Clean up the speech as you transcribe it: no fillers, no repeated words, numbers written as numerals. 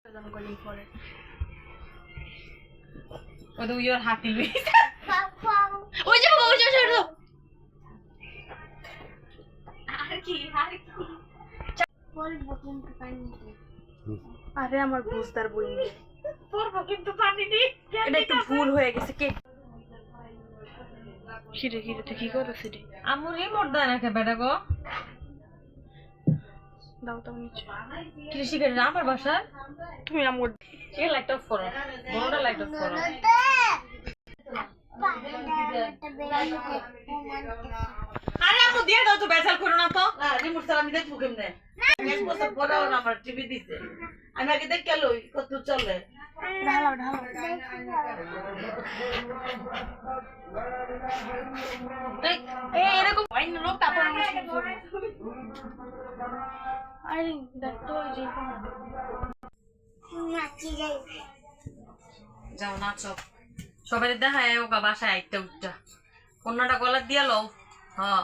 I'm going for it. What do your happy with? ওই আর কি বলবো কিন্তু পানি নেই। আরে আমার বুঝদার বই নেই। পড়বো কিন্তু পানি নেই। এটা একটু ভুল হয়ে গেছে কে কিরে তুই কি করছিস রে? আমু রিমোট দেয় না কে বেটা গো? দাও নিচে। কৃষি করে আমার বাসা তুমি আমুর কে লাইট অফ করো, বড়টা লাইট অফ করো। আরে আমু দিয়ে দাও তো, বেজাল করো না তো। না রিমোট ছাড়া আমি দেখবো কেমনে? এক বছর পরেও না আমার টিভি দিছে, আমি আগে দেখে লই কত চলে। ঢালাও এই এরকম অন্য লোক তারপর আমি আরে দেখ তো ওই যে যাও নাচো, সবাই দেখায় ওকা বাসায় একটা উঠটা কন্যাটা গলা দিয়া লও। হ্যাঁ